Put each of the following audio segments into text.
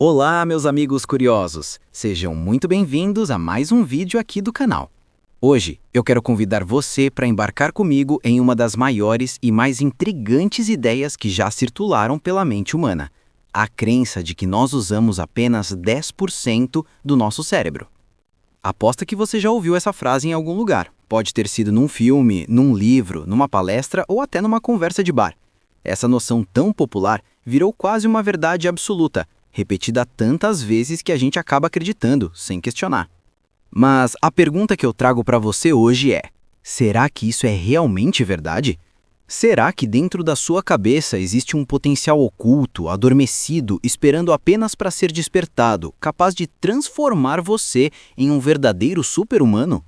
Olá, meus amigos curiosos! Sejam muito bem-vindos a mais um vídeo aqui do canal. Hoje, eu quero convidar você para embarcar comigo em uma das maiores e mais intrigantes ideias que já circularam pela mente humana: a crença de que nós usamos apenas 10% do nosso cérebro. Aposto que você já ouviu essa frase em algum lugar. Pode ter sido num filme, num livro, numa palestra ou até numa conversa de bar. Essa noção tão popular virou quase uma verdade absoluta, repetida tantas vezes que a gente acaba acreditando, sem questionar. Mas a pergunta que eu trago para você hoje é: será que isso é realmente verdade? Será que dentro da sua cabeça existe um potencial oculto, adormecido, esperando apenas para ser despertado, capaz de transformar você em um verdadeiro super-humano?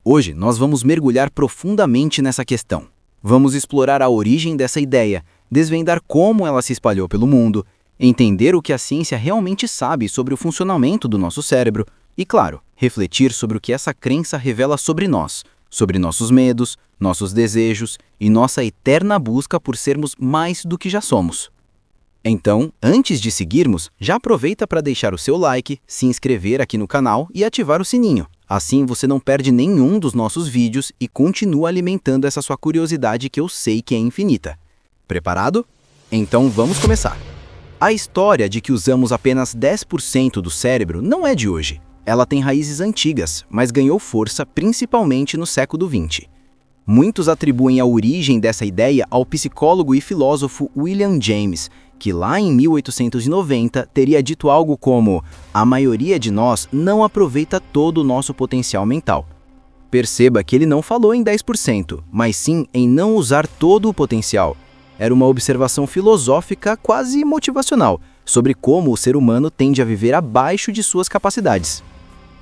Hoje nós vamos mergulhar profundamente nessa questão. Vamos explorar a origem dessa ideia, desvendar como ela se espalhou pelo mundo, entender o que a ciência realmente sabe sobre o funcionamento do nosso cérebro e, claro, refletir sobre o que essa crença revela sobre nós, sobre nossos medos, nossos desejos e nossa eterna busca por sermos mais do que já somos. Então, antes de seguirmos, já aproveita para deixar o seu like, se inscrever aqui no canal e ativar o sininho. Assim você não perde nenhum dos nossos vídeos e continua alimentando essa sua curiosidade que eu sei que é infinita. Preparado? Então vamos começar! A história de que usamos apenas 10% do cérebro não é de hoje. Ela tem raízes antigas, mas ganhou força principalmente no século XX. Muitos atribuem a origem dessa ideia ao psicólogo e filósofo William James, que lá em 1890 teria dito algo como: "A maioria de nós não aproveita todo o nosso potencial mental." Perceba que ele não falou em 10%, mas sim em não usar todo o potencial. Era uma observação filosófica quase motivacional sobre como o ser humano tende a viver abaixo de suas capacidades.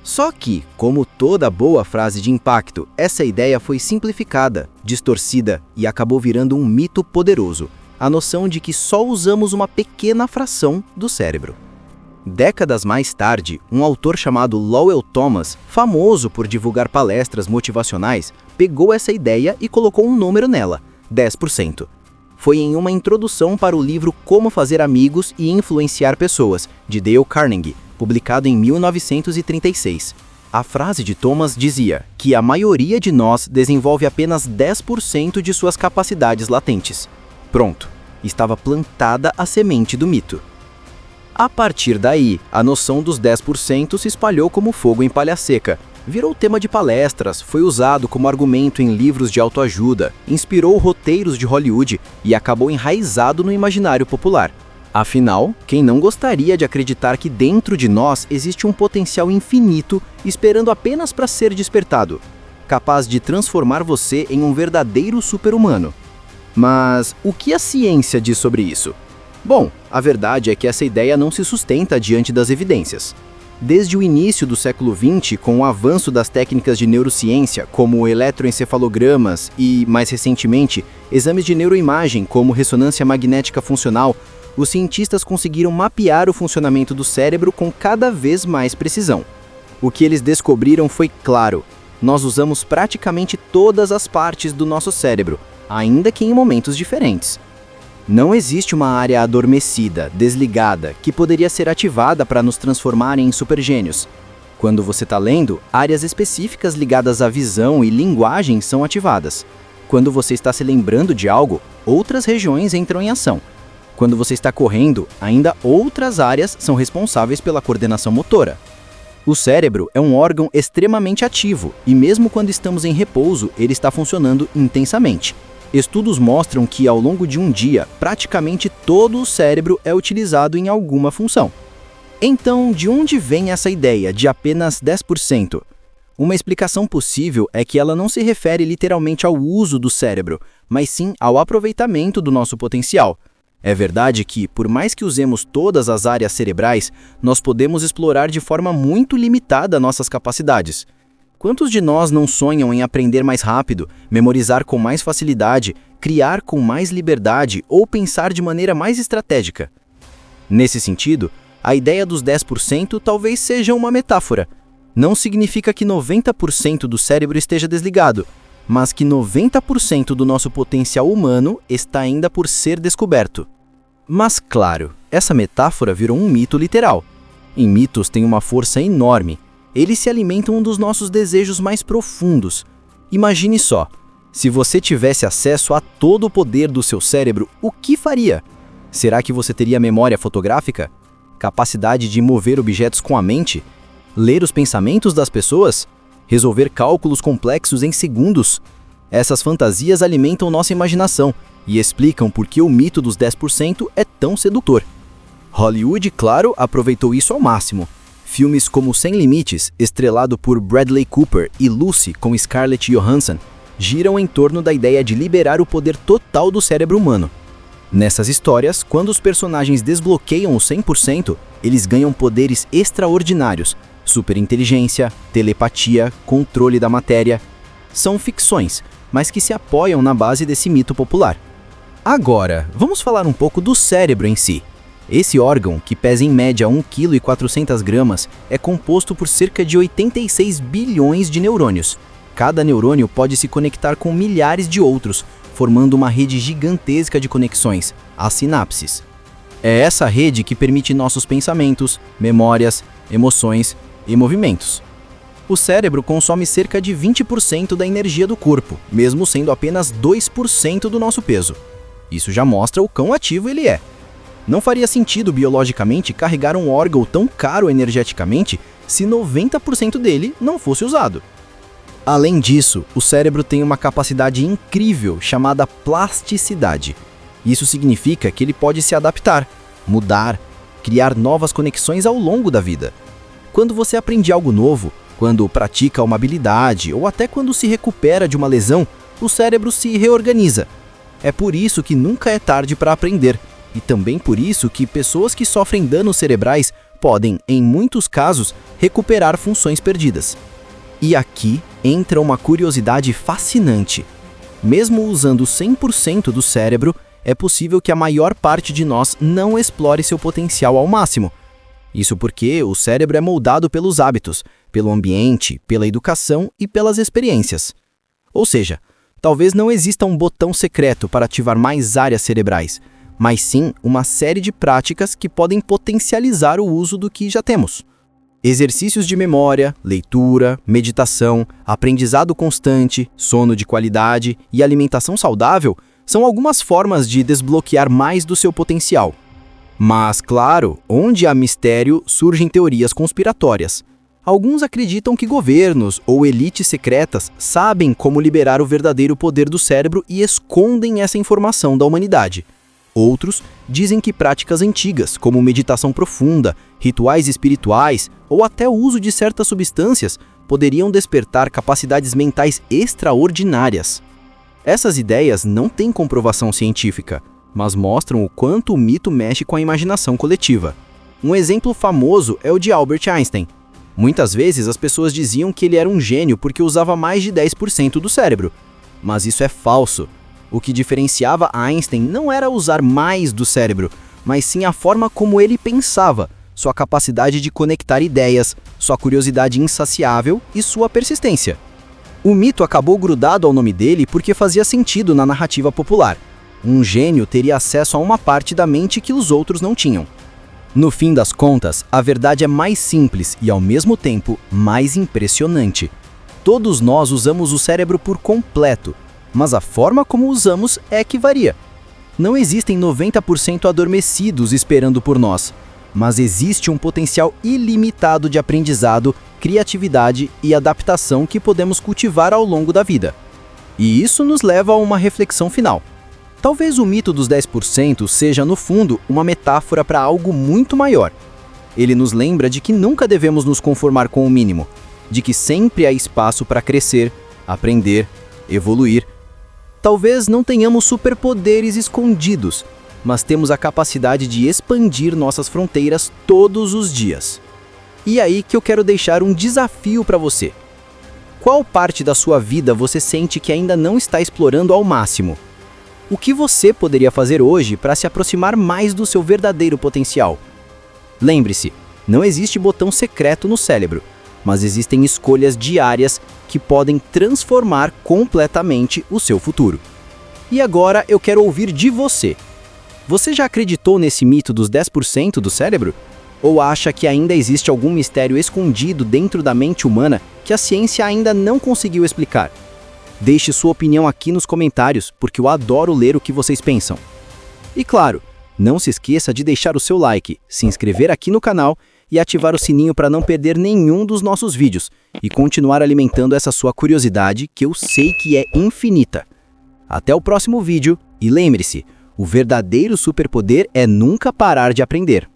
Só que, como toda boa frase de impacto, essa ideia foi simplificada, distorcida e acabou virando um mito poderoso: a noção de que só usamos uma pequena fração do cérebro. Décadas mais tarde, um autor chamado Lowell Thomas, famoso por divulgar palestras motivacionais, pegou essa ideia e colocou um número nela: 10%. Foi em uma introdução para o livro Como Fazer Amigos e Influenciar Pessoas, de Dale Carnegie, publicado em 1936. A frase de Thomas dizia que a maioria de nós desenvolve apenas 10% de suas capacidades latentes. Pronto, estava plantada a semente do mito. A partir daí, a noção dos 10% se espalhou como fogo em palha seca. Virou tema de palestras, foi usado como argumento em livros de autoajuda, inspirou roteiros de Hollywood e acabou enraizado no imaginário popular. Afinal, quem não gostaria de acreditar que dentro de nós existe um potencial infinito esperando apenas para ser despertado, capaz de transformar você em um verdadeiro super-humano? Mas o que a ciência diz sobre isso? Bom, a verdade é que essa ideia não se sustenta diante das evidências. Desde o início do século XX, com o avanço das técnicas de neurociência, como eletroencefalogramas e, mais recentemente, exames de neuroimagem, como ressonância magnética funcional, os cientistas conseguiram mapear o funcionamento do cérebro com cada vez mais precisão. O que eles descobriram foi claro: nós usamos praticamente todas as partes do nosso cérebro, ainda que em momentos diferentes. Não existe uma área adormecida, desligada, que poderia ser ativada para nos transformar em supergênios. Quando você está lendo, áreas específicas ligadas à visão e linguagem são ativadas. Quando você está se lembrando de algo, outras regiões entram em ação. Quando você está correndo, ainda outras áreas são responsáveis pela coordenação motora. O cérebro é um órgão extremamente ativo e mesmo quando estamos em repouso, ele está funcionando intensamente. Estudos mostram que, ao longo de um dia, praticamente todo o cérebro é utilizado em alguma função. Então, de onde vem essa ideia de apenas 10%? Uma explicação possível é que ela não se refere literalmente ao uso do cérebro, mas sim ao aproveitamento do nosso potencial. É verdade que, por mais que usemos todas as áreas cerebrais, nós podemos explorar de forma muito limitada nossas capacidades. Quantos de nós não sonham em aprender mais rápido, memorizar com mais facilidade, criar com mais liberdade ou pensar de maneira mais estratégica? Nesse sentido, a ideia dos 10% talvez seja uma metáfora. Não significa que 90% do cérebro esteja desligado, mas que 90% do nosso potencial humano está ainda por ser descoberto. Mas claro, essa metáfora virou um mito literal. Em mitos tem uma força enorme. Eles se alimentam dos nossos desejos mais profundos. Imagine só, se você tivesse acesso a todo o poder do seu cérebro, o que faria? Será que você teria memória fotográfica? Capacidade de mover objetos com a mente? Ler os pensamentos das pessoas? Resolver cálculos complexos em segundos? Essas fantasias alimentam nossa imaginação e explicam por que o mito dos 10% é tão sedutor. Hollywood, claro, aproveitou isso ao máximo. Filmes como Sem Limites, estrelado por Bradley Cooper, e Lucy, com Scarlett Johansson, giram em torno da ideia de liberar o poder total do cérebro humano. Nessas histórias, quando os personagens desbloqueiam o 100%, eles ganham poderes extraordinários, superinteligência, telepatia, controle da matéria. São ficções, mas que se apoiam na base desse mito popular. Agora, vamos falar um pouco do cérebro em si. Esse órgão, que pesa em média 1,4 kg, é composto por cerca de 86 bilhões de neurônios. Cada neurônio pode se conectar com milhares de outros, formando uma rede gigantesca de conexões, as sinapses. É essa rede que permite nossos pensamentos, memórias, emoções e movimentos. O cérebro consome cerca de 20% da energia do corpo, mesmo sendo apenas 2% do nosso peso. Isso já mostra o quão ativo ele é. Não faria sentido biologicamente carregar um órgão tão caro energeticamente se 90% dele não fosse usado. Além disso, o cérebro tem uma capacidade incrível chamada plasticidade. Isso significa que ele pode se adaptar, mudar, criar novas conexões ao longo da vida. Quando você aprende algo novo, quando pratica uma habilidade ou até quando se recupera de uma lesão, o cérebro se reorganiza. É por isso que nunca é tarde para aprender. E também por isso que pessoas que sofrem danos cerebrais podem, em muitos casos, recuperar funções perdidas. E aqui entra uma curiosidade fascinante. Mesmo usando 100% do cérebro, é possível que a maior parte de nós não explore seu potencial ao máximo. Isso porque o cérebro é moldado pelos hábitos, pelo ambiente, pela educação e pelas experiências. Ou seja, talvez não exista um botão secreto para ativar mais áreas cerebrais, mas sim uma série de práticas que podem potencializar o uso do que já temos. Exercícios de memória, leitura, meditação, aprendizado constante, sono de qualidade e alimentação saudável são algumas formas de desbloquear mais do seu potencial. Mas, claro, onde há mistério, surgem teorias conspiratórias. Alguns acreditam que governos ou elites secretas sabem como liberar o verdadeiro poder do cérebro e escondem essa informação da humanidade. Outros dizem que práticas antigas, como meditação profunda, rituais espirituais ou até o uso de certas substâncias, poderiam despertar capacidades mentais extraordinárias. Essas ideias não têm comprovação científica, mas mostram o quanto o mito mexe com a imaginação coletiva. Um exemplo famoso é o de Albert Einstein. Muitas vezes as pessoas diziam que ele era um gênio porque usava mais de 10% do cérebro. Mas isso é falso. O que diferenciava Einstein não era usar mais do cérebro, mas sim a forma como ele pensava, sua capacidade de conectar ideias, sua curiosidade insaciável e sua persistência. O mito acabou grudado ao nome dele porque fazia sentido na narrativa popular. Um gênio teria acesso a uma parte da mente que os outros não tinham. No fim das contas, a verdade é mais simples e, ao mesmo tempo, mais impressionante. Todos nós usamos o cérebro por completo, mas a forma como usamos é que varia. Não existem 90% adormecidos esperando por nós, mas existe um potencial ilimitado de aprendizado, criatividade e adaptação que podemos cultivar ao longo da vida. E isso nos leva a uma reflexão final. Talvez o mito dos 10% seja, no fundo, uma metáfora para algo muito maior. Ele nos lembra de que nunca devemos nos conformar com o mínimo, de que sempre há espaço para crescer, aprender, evoluir. Talvez não tenhamos superpoderes escondidos, mas temos a capacidade de expandir nossas fronteiras todos os dias. E aí que eu quero deixar um desafio para você. Qual parte da sua vida você sente que ainda não está explorando ao máximo? O que você poderia fazer hoje para se aproximar mais do seu verdadeiro potencial? Lembre-se, não existe botão secreto no cérebro, mas existem escolhas diárias que podem transformar completamente o seu futuro. E agora eu quero ouvir de você. Você já acreditou nesse mito dos 10% do cérebro? Ou acha que ainda existe algum mistério escondido dentro da mente humana que a ciência ainda não conseguiu explicar? Deixe sua opinião aqui nos comentários, porque eu adoro ler o que vocês pensam. E claro, não se esqueça de deixar o seu like, se inscrever aqui no canal e ativar o sininho para não perder nenhum dos nossos vídeos e continuar alimentando essa sua curiosidade que eu sei que é infinita. Até o próximo vídeo e lembre-se, o verdadeiro superpoder é nunca parar de aprender.